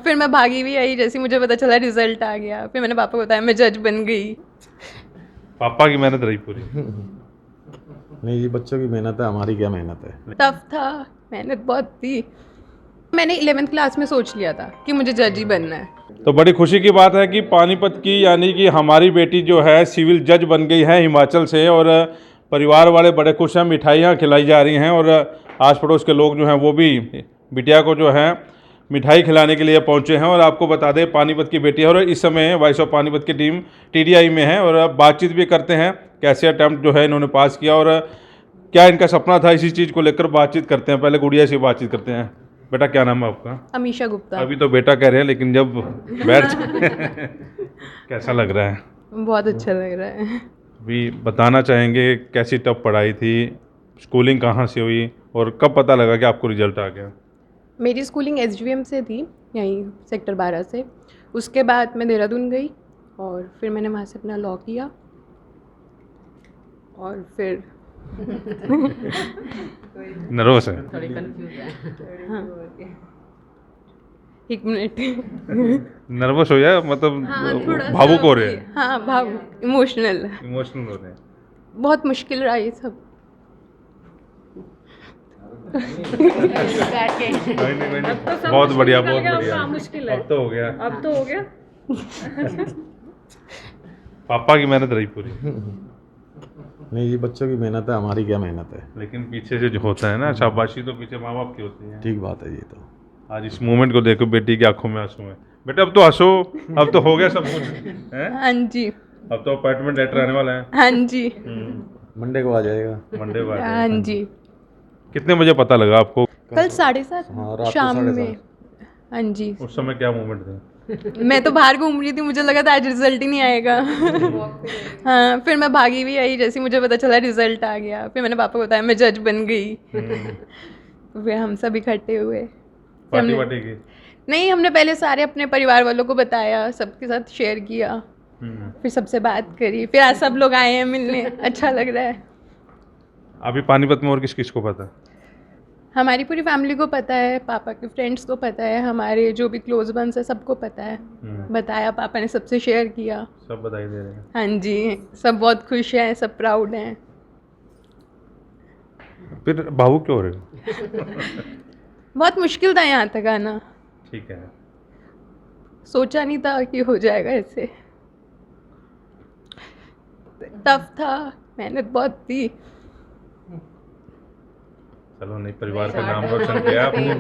फिर मैं भागी भी आई, जैसे मुझे पता चला रिजल्ट आ गया, फिर मैंने पापा को बताया मैं जज बन गई। पापा की मेहनत रही पूरी। नहीं जी, बच्चों की मेहनत है, हमारी क्या मेहनत है। टफ था, मेहनत बहुत थी। मैंने 11th क्लास में सोच लिया था कि मुझे जज ही बनना है। तो बड़ी खुशी की बात है कि पानीपत की यानी कि हमारी बेटी जो है सिविल जज बन गई है हिमाचल से, और परिवार वाले बड़े खुश हैं, मिठाइयाँ खिलाई जा रही हैं, और आस पड़ोस के लोग जो हैं वो भी बिटिया को जो है मिठाई खिलाने के लिए पहुंचे हैं। और आपको बता दें पानीपत की बेटी है, और इस समय वॉइस ऑफ पानीपत की टीम टीडीआई में है, और बातचीत भी करते हैं कैसे अटैम्प्ट जो है इन्होंने पास किया और क्या इनका सपना था, इसी चीज़ को लेकर बातचीत करते हैं। पहले गुड़िया से बातचीत करते हैं। बेटा क्या नाम है आपका? अमीशा गुप्ता। अभी तो बेटा कह रहे हैं, लेकिन जब बैठ कैसा लग रहा है? बहुत अच्छा लग रहा है। अभी बताना चाहेंगे कैसी टफ पढ़ाई थी, स्कूलिंग कहाँ से हुई और कब पता लगा कि आपको रिजल्ट आ गया? मेरी स्कूलिंग एसजीवीएम से थी, यहीं सेक्टर 12 से। उसके बाद मैं देहरादून गई और फिर मैंने वहाँ से अपना लॉ किया और फिर नर्वस है? थोड़ी कंफ्यूज है। हाँ, एक मिनट। नर्वस हो या मतलब हाँ, थोड़ा भावुक हो रहे हैं? हाँ, भावुक, इमोशनल। इमोशनल हो रहे हैं? बहुत मुश्किल रहा ये सब। बैठ के नहीं, अब तो सब बहुत बढ़िया, निकल बहुत गया, अब बढ़िया। कहाँ मुश्किल है? अब तो हो गया। अब तो हो गया। पापा की मेहनत रही पूरी। नहीं जी, बच्चों की मेहनत है, हमारी क्या मेहनत है। लेकिन पीछे से जो होता है ना, शाबाशी तो पीछे माँ बाप की होती है। ठीक बात है ये तो। आज इस मोमेंट को देखो, बेटी की आंखों में आंसू है। बेटा अब तो हंसो, अब तो हो गया सब कुछ हैं? हाँ जी, अब तो अपॉइंटमेंट लेटर आने वाला है। हाँ जी, मंडे को आ जाएगा। मंडे बाद। हाँ जी। कितने बजे पता लगा आपको? कल 7:30 हाँ, रात को शाम 7:30। में। हाँ जी, उस समय क्या मोमेंट थे? मैं तो बाहर घूम रही थी, मुझे लगा था आज रिजल्ट ही नहीं आएगा। हाँ, फिर मैं भागी भी आई, जैसे मुझे पता चला रिजल्ट आ गया, फिर मैंने पापा को बताया मैं जज बन गई। फिर हम सब इकट्ठे हुए। फिर पार्टी हमने वार्टी की? नहीं, हमने पहले सारे अपने परिवार वालों को बताया, सबके साथ शेयर किया, फिर सबसे बात करी, फिर आज सब लोग आए हैं मिलने, अच्छा लग रहा है। अभी पानीपत में और किस किस को पता? हमारी पूरी फैमिली को पता है, पापा के फ्रेंड्स को पता है, हमारे जो भी क्लोज वंस है सबको पता है। बताया, पापा ने सबसे शेयर किया। सब बधाई दे रहे हैं। हाँ जी, सब बहुत खुश हैं, सब प्राउड हैं। फिर भावुक क्यों हो रहे हो? बहुत मुश्किल था यहाँ तक आना, ठीक है। सोचा नहीं था कि हो जाएगा ऐसे। टफ था, मेहनत बहुत थी। चलो, नहीं, परिवार का नाम रोशन किया आपने।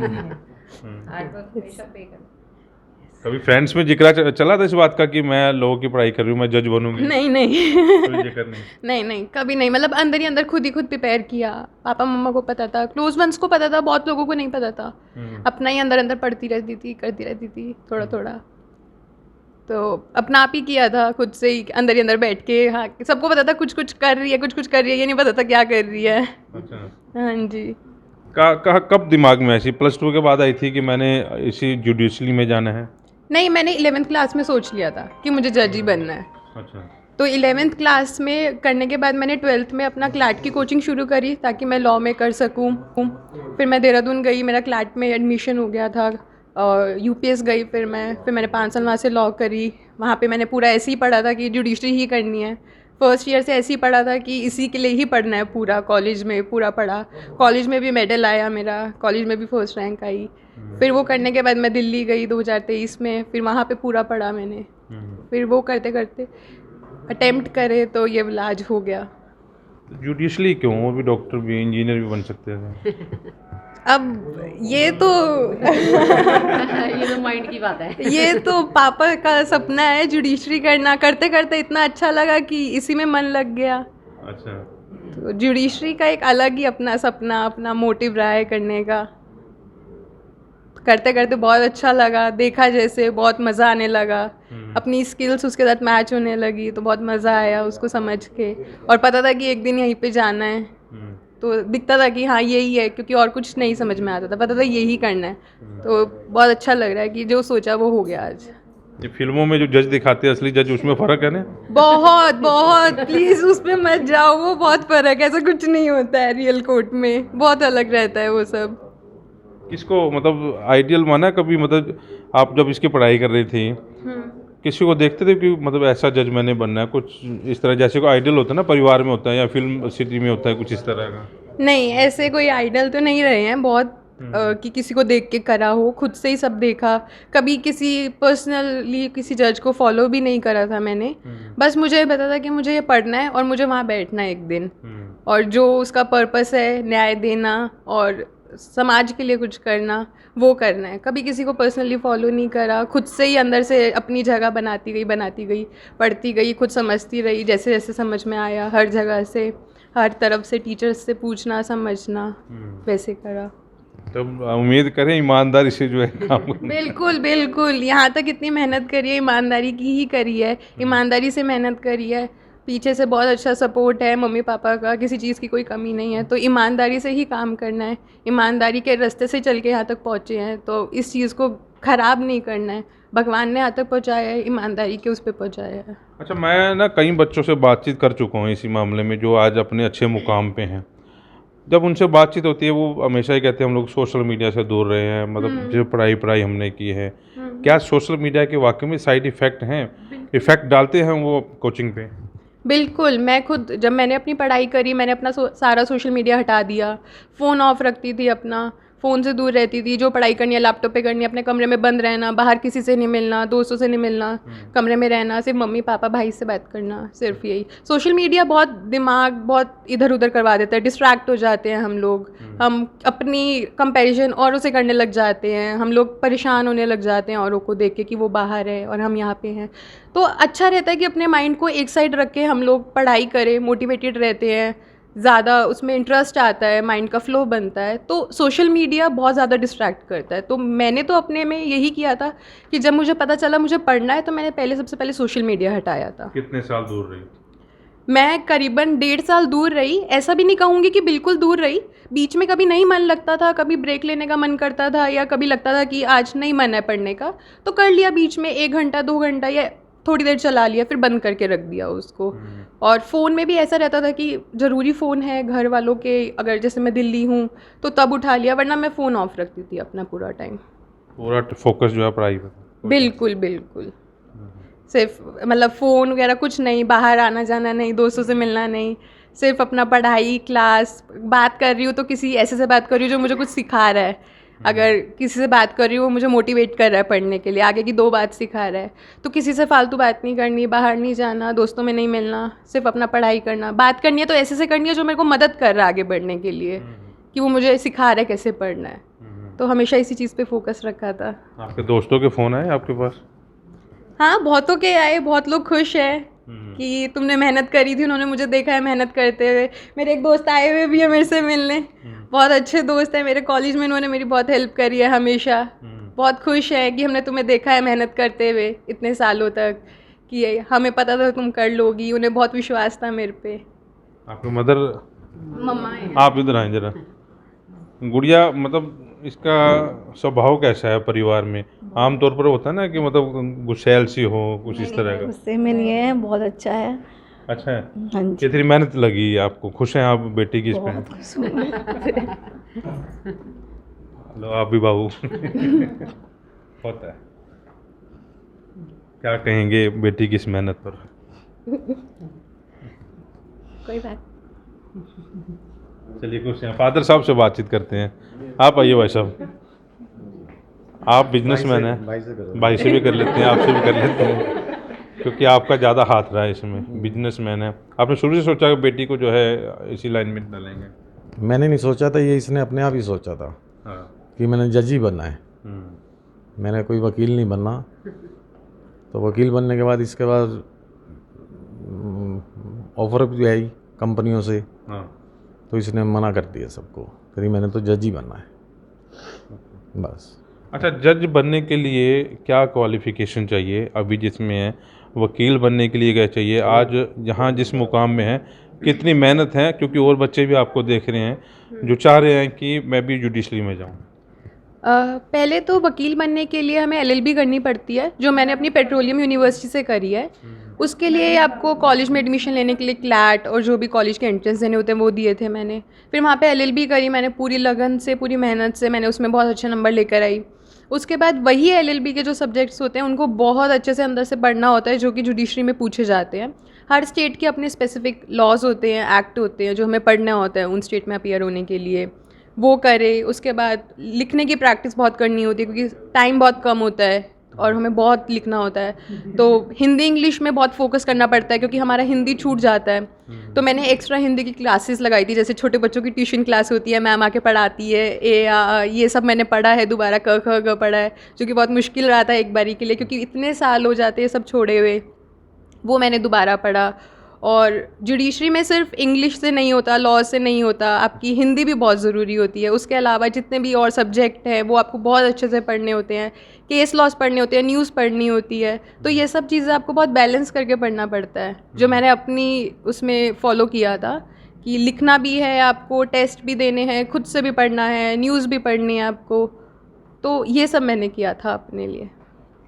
कभी फ्रेंड्स में जिक्र चला था इस बात का कि मैं लॉ की पढ़ाई कर रही हूँ, मैं जज बनूंगी? नहीं नहीं। कोई जिक्र नहीं? नहीं नहीं, कभी नहीं। मतलब अंदर ही अंदर खुद ही खुद प्रिपेयर किया। पापा मम्मा को पता था, क्लोज वंस को पता था, बहुत लोगों को नहीं पता था। अपना ही अंदर अंदर पढ़ती रहती थी, करती रहती थी थोड़ा थोड़ा। तो अपना आप ही किया था, खुद से ही अंदर ही अंदर बैठ के। हाँ, सबको पता था कुछ कुछ कर रही है, कुछ कुछ कर रही है, ये नहीं पता था क्या कर रही है। अच्छा। हाँ जी। कब दिमाग में ऐसी +2 के बाद आई थी कि मैंने इसी जुडिशरी में जाना है? नहीं, मैंने 11th क्लास में सोच लिया था कि मुझे जज ही बनना है। अच्छा। तो 11th क्लास में करने के बाद मैंने 12th में अपना क्लैट की कोचिंग शुरू करी ताकि मैं लॉ में कर सकूं। फिर मैं देहरादून गई, मेरा क्लैट में एडमिशन हो गया था। और यूपीएस गई फिर मैंने 5 साल वहाँ से लॉ करी। वहाँ पे मैंने पूरा ऐसे ही पढ़ा था कि जुडिशरी ही करनी है। फर्स्ट ईयर से ऐसे ही पढ़ा था कि इसी के लिए ही पढ़ना है पूरा। कॉलेज में पूरा पढ़ा, कॉलेज में भी मेडल आया मेरा, कॉलेज में भी फर्स्ट रैंक आई। फिर वो करने के बाद मैं दिल्ली गई 2023 में, फिर वहाँ पे पूरा पढ़ा मैंने। फिर वो करते करते अटेम्प्ट करे तो ये इलाज हो गया। जुडिशली क्यों? वो भी डॉक्टर भी, इंजीनियर भी बन सकते थे। अब ये तो ये तो माइंड की बात है। ये तो पापा का सपना है जुडिशरी करना। करते करते इतना अच्छा लगा कि इसी में मन लग गया। अच्छा। तो जुडिशरी का एक अलग ही अपना सपना, अपना मोटिव रहा है करने का। करते करते बहुत अच्छा लगा, देखा जैसे बहुत मज़ा आने लगा। अपनी स्किल्स उसके साथ मैच होने लगी तो बहुत मज़ा आया उसको समझ के। और पता था कि एक दिन यहीं पे जाना है, तो दिखता था कि हाँ यही है, क्योंकि और कुछ नहीं समझ में आता था, पता था यही करना है। तो बहुत अच्छा लग रहा है कि जो सोचा वो हो गया आज। ये फिल्मों में जो जज दिखाते हैं असली जज, उसमें फ़र्क है ना? बहुत बहुत, प्लीज़ उस पर मत जाओ, वो बहुत फ़र्क है। ऐसा कुछ नहीं होता है रियल कोर्ट में, बहुत अलग रहता है वो सब। किसको मतलब आइडियल माना कभी, मतलब आप जब इसकी पढ़ाई कर रही थी किसी को देखते थे कि मतलब ऐसा जज मैंने बनना है, कुछ इस तरह जैसे कोई आइडियल होता है ना, परिवार में होता है या फिल्म सिटी में होता है, कुछ इस तरह का? नहीं, ऐसे कोई आइडल तो नहीं रहे हैं बहुत कि किसी को देख के करा हो, खुद से ही सब देखा। कभी किसी पर्सनली किसी जज को फॉलो भी नहीं करा था मैंने। बस मुझे ये पता था कि मुझे ये पढ़ना है और मुझे वहाँ बैठना है एक दिन, और जो उसका पर्पस है न्याय देना और समाज के लिए कुछ करना, वो करना है। कभी किसी को पर्सनली फॉलो नहीं करा, खुद से ही अंदर से अपनी जगह बनाती गई, पढ़ती गई, खुद समझती रही जैसे जैसे समझ में आया, हर जगह से, हर तरफ से, टीचर्स से पूछना समझना, वैसे करा। तब उम्मीद करें ईमानदारी से जो है काम बिल्कुल बिल्कुल, यहाँ तक इतनी मेहनत करी है, ईमानदारी की ही करी है, ईमानदारी से मेहनत करी है। पीछे से बहुत अच्छा सपोर्ट है मम्मी पापा का, किसी चीज़ की कोई कमी नहीं है। तो ईमानदारी से ही काम करना है, ईमानदारी के रास्ते से चल के यहाँ तक पहुँचे हैं, तो इस चीज़ को ख़राब नहीं करना है। भगवान ने यहाँ तक पहुँचाया है, ईमानदारी के उस पर पहुँचाया है। अच्छा, मैं ना कई बच्चों से बातचीत कर चुका हूँ इसी मामले में जो आज अपने अच्छे मुकाम पे हैं। जब उनसे बातचीत होती है वो हमेशा ही कहते हैं हम लोग सोशल मीडिया से दूर रहे हैं, मतलब जो पढ़ाई हमने की है। क्या सोशल मीडिया के वाकई में साइड इफ़ेक्ट हैं, इफ़ेक्ट डालते हैं वो कोचिंग पे? बिल्कुल, मैं खुद जब मैंने अपनी पढ़ाई करी, मैंने अपना सारा सोशल मीडिया हटा दिया, फ़ोन ऑफ रखती थी अपना, फ़ोन से दूर रहती थी। जो पढ़ाई करनी है लैपटॉप पे करनी है, अपने कमरे में बंद रहना, बाहर किसी से नहीं मिलना, दोस्तों से नहीं मिलना, कमरे में रहना, सिर्फ मम्मी पापा भाई से बात करना, सिर्फ यही। सोशल मीडिया बहुत दिमाग बहुत इधर उधर करवा देता है, डिस्ट्रैक्ट हो जाते हैं हम लोग, हम अपनी कंपैरिजन औरों से करने लग जाते हैं, हम लोग परेशान होने लग जाते हैं औरों को देख के कि वो बाहर है और हम यहाँ पे हैं। तो अच्छा रहता है कि अपने माइंड को एक साइड रख के हम लोग पढ़ाई करें, मोटिवेटेड रहते हैं, ज़्यादा उसमें इंटरेस्ट आता है, माइंड का फ्लो बनता है। तो सोशल मीडिया बहुत ज़्यादा डिस्ट्रैक्ट करता है। तो मैंने तो अपने में यही किया था कि जब मुझे पता चला मुझे पढ़ना है तो मैंने सबसे पहले सोशल मीडिया हटाया था। कितने साल दूर रही? मैं करीबन 1.5 साल दूर रही। ऐसा भी नहीं कहूँगी कि बिल्कुल दूर रही, बीच में कभी नहीं मन लगता था, कभी ब्रेक लेने का मन करता था, या कभी लगता था कि आज नहीं मन है पढ़ने का, तो कर लिया बीच में 1 घंटा 2 घंटा या थोड़ी देर चला लिया, फिर बंद करके रख दिया उसको। और फ़ोन में भी ऐसा रहता था कि ज़रूरी फ़ोन है घर वालों के, अगर जैसे मैं दिल्ली हूँ तो तब उठा लिया, वरना मैं फ़ोन ऑफ रखती थी अपना पूरा टाइम। पूरा फोकस जो है पढ़ाई पर? बिल्कुल बिल्कुल, सिर्फ मतलब फ़ोन वगैरह कुछ नहीं, बाहर आना जाना नहीं, दोस्तों से मिलना नहीं, सिर्फ अपना पढ़ाई, क्लास। बात कर रही हूँ तो किसी ऐसे से बात कर रही हूँ जो मुझे कुछ सिखा रहा है। अगर किसी से बात कर रही हूँ वो मुझे मोटिवेट कर रहा है पढ़ने के लिए, आगे की 2 बात सिखा रहा है, तो किसी से फालतू बात नहीं करनी, बाहर नहीं जाना, दोस्तों में नहीं मिलना, सिर्फ अपना पढ़ाई करना। बात करनी है तो ऐसे से करनी है जो मेरे को मदद कर रहा है आगे बढ़ने के लिए, कि वो मुझे सिखा रहा है कैसे पढ़ना है। तो हमेशा इसी चीज़ पे फोकस रखा था। आपके दोस्तों के फ़ोन आए आपके पास? हाँ, बहुतों के आए, बहुत लोग खुश हैं कि तुमने मेहनत करी थी, उन्होंने मुझे देखा है मेहनत करते हुए। मेरे एक दोस्त आए हुए भी है मेरे से मिलने, बहुत अच्छे दोस्त हैं मेरे कॉलेज में, उन्होंने मेरी बहुत हेल्प करी है हमेशा। बहुत खुश है कि हमने तुम्हें देखा है मेहनत करते हुए इतने सालों तक, कि हमें पता था तुम कर लोगी, उन्हें बहुत विश्वास था मेरे पे। आपकी मदर? मम्मा है। आप इधर आए जरा। गुड़िया, मतलब इसका स्वभाव कैसा है परिवार में? आमतौर पर होता है ना कि मतलब गुस्सैल सी हो, कुछ इस तरह का? गुस्से में नहीं है, बहुत अच्छा है। अच्छा है। हाँ जी, कितनी मेहनत लगी है आपको? खुश हैं आप बेटी की इस पे? बहुत खुश हूँ मैं। हेलो, आप भी बाबू। होता है। क्या कहेंगे बेटी की इस मेहनत पर? कोई बात। चलिए कुछ हैं, फादर साहब से बातचीत करते हैं। आप आइए भाई साहब। आप बिजनेसमैन हैं, भाई से करो। भाई से भी कर लेते हैं, आपसे भी कर लेते हैं, क्योंकि आपका ज़्यादा हाथ रहा है इसमें, बिजनेसमैन है। आपने शुरू से सोचा कि बेटी को जो है इसी लाइन में डालेंगे? मैंने नहीं सोचा था, ये इसने अपने आप ही सोचा था हाँ। कि मैंने जज ही बनना है, मैंने कोई वकील नहीं बनना। तो वकील बनने के बाद इसके बाद ऑफर भी आई कंपनियों से, हाँ। तो इसने मना कर दिया सबको, कहीं मैंने तो जज ही बनना है बस। अच्छा, जज बनने के लिए क्या क्वालिफिकेशन चाहिए? अभी जिसमें है वकील बनने के लिए क्या चाहिए? आज जहाँ जिस मुकाम में है कितनी मेहनत है, क्योंकि और बच्चे भी आपको देख रहे हैं जो चाह रहे हैं कि मैं भी जुडिशरी में जाऊँ। पहले तो वकील बनने के लिए हमें LLB करनी पड़ती है, जो मैंने अपनी पेट्रोलियम यूनिवर्सिटी से करी है। उसके लिए आपको कॉलेज में एडमिशन लेने के लिए क्लैट और जो भी कॉलेज के एंट्रेंस देने होते हैं वो दिए थे मैंने। फिर वहाँ पे एलएलबी करी मैंने, पूरी लगन से, पूरी मेहनत से मैंने उसमें बहुत अच्छे नंबर लेकर आई। उसके बाद वही एलएलबी के जो सब्जेक्ट्स होते हैं उनको बहुत अच्छे से अंदर से पढ़ना होता है, जो कि जुडिशरी में पूछे जाते हैं। हर स्टेट के अपने स्पेसिफिक लॉज होते हैं, एक्ट होते हैं जो हमें पढ़ना होता है उन स्टेट में अपीयर होने के लिए, वो करे। उसके बाद लिखने की प्रैक्टिस बहुत करनी होती है क्योंकि टाइम बहुत कम होता है और हमें बहुत लिखना होता है। तो हिंदी इंग्लिश में बहुत फोकस करना पड़ता है क्योंकि हमारा हिंदी छूट जाता है। तो मैंने एक्स्ट्रा हिंदी की क्लासेस लगाई थी, जैसे छोटे बच्चों की ट्यूशन क्लास होती है, मैम आके पढ़ाती है, ए आ ये सब मैंने पढ़ा है, दोबारा क ख ग पढ़ा है, जो कि बहुत मुश्किल रहा था एक बारी के लिए क्योंकि इतने साल हो जाते हैं सब छोड़े हुए। वो मैंने दोबारा पढ़ा। और जुडिशरी में सिर्फ इंग्लिश से नहीं होता, लॉ से नहीं होता, आपकी हिंदी भी बहुत ज़रूरी होती है। उसके अलावा जितने भी और सब्जेक्ट हैं वो आपको बहुत अच्छे से पढ़ने होते हैं, केस लॉस पढ़ने होते हैं, न्यूज़ पढ़नी होती है। तो ये सब चीज़ें आपको बहुत बैलेंस करके पढ़ना पड़ता है, जो मैंने अपनी उसमें फ़ॉलो किया था कि लिखना भी है आपको, टेस्ट भी देने हैं, खुद से भी पढ़ना है, न्यूज़ भी पढ़नी है आपको। तो ये सब मैंने किया था अपने लिए।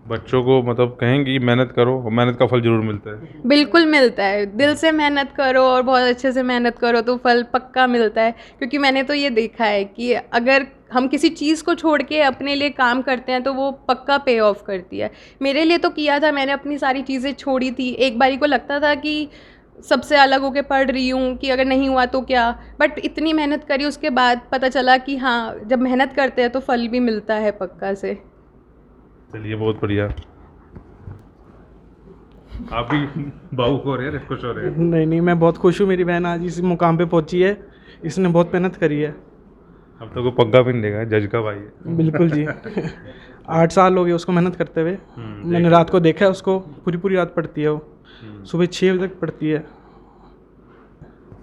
बच्चों को मतलब कहेंगी मेहनत करो और मेहनत का फल ज़रूर मिलता है। बिल्कुल मिलता है, दिल से मेहनत करो और बहुत अच्छे से मेहनत करो तो फल पक्का मिलता है। क्योंकि मैंने तो ये देखा है कि अगर हम किसी चीज़ को छोड़ के अपने लिए काम करते हैं तो वो पक्का पे ऑफ करती है। मेरे लिए तो किया था, मैंने अपनी सारी चीज़ें छोड़ी थी। एक बारी को लगता था कि सबसे अलग होके पढ़ रही हूँ कि अगर नहीं हुआ तो क्या, बट इतनी मेहनत करी उसके बाद पता चला कि हाँ, जब मेहनत करते हैं तो फल भी मिलता है पक्का से। चलिए बहुत बढ़िया। आप भी भावुक हो रहे हैं, खुश हो रहे हैं? नहीं, मैं बहुत खुश हूँ। मेरी बहन आज इस मुकाम पे पहुँची है, इसने बहुत मेहनत करी है। अब तो को पग्गा पिन देगा, जज का भाई है। बिल्कुल जी। 8 साल हो गए उसको मेहनत करते हुए। मैंने रात को देखा है उसको, पूरी रात पढ़ती है वो, सुबह 6 बजे तक पढ़ती है।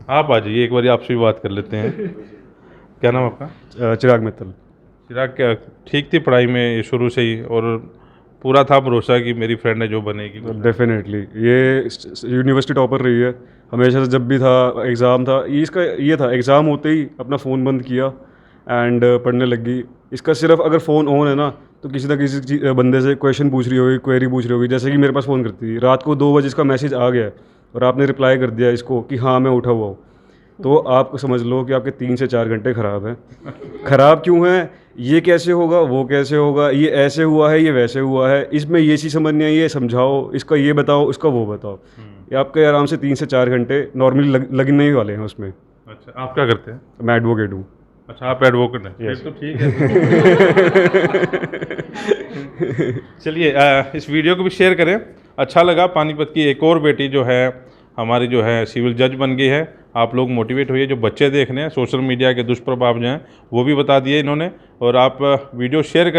आप आ जाइए, एक बार आपसे भी बात कर लेते हैं। क्या नाम आपका? चिराग मित्तल। चिराग, क्या ठीक थी पढ़ाई में शुरू से ही और पूरा था भरोसा कि मेरी फ्रेंड है जो बनेगी? डेफिनेटली ये यूनिवर्सिटी टॉपर रही है हमेशा से। जब भी था एग्ज़ाम था, इसका ये था एग्ज़ाम होते ही अपना फ़ोन बंद किया एंड पढ़ने लग गई। इसका सिर्फ अगर फ़ोन ऑन है ना तो किसी ना किसी बंदे से क्वेश्चन पूछ रही होगी, क्वेरी पूछ रही होगी। जैसे कि मेरे पास फ़ोन करती थी, रात को 2 बजे इसका मैसेज आ गया और आपने रिप्लाई कर दिया इसको कि हाँ मैं उठा हुआ हूँ, तो आप समझ लो कि आपके 3 से 4 घंटे ख़राब हैं। ख़राब क्यों हैं? ये कैसे होगा, वो कैसे होगा, ये ऐसे हुआ है, ये वैसे हुआ है, इसमें ये चीज़ समझ नहीं आई, ये समझाओ, इसका ये बताओ, इसका वो बताओ। ये आपके आराम से 3 से 4 घंटे नॉर्मली लगने ही वाले हैं उसमें। अच्छा, आप क्या करते हैं? मैं एडवोकेट हूँ। अच्छा, आप एडवोकेट हैं? Yes. फिर तो ठीक है। चलिए इस वीडियो को भी शेयर करें। अच्छा लगा। पानीपत की एक और बेटी जो है हमारी जो है सिविल जज बन गई है। आप लोग मोटिवेट होइए। जो बच्चे देख रहे हैं, सोशल मीडिया के दुष्प्रभाव जो हैं वो भी बता दिए इन्होंने, और आप वीडियो शेयर करें।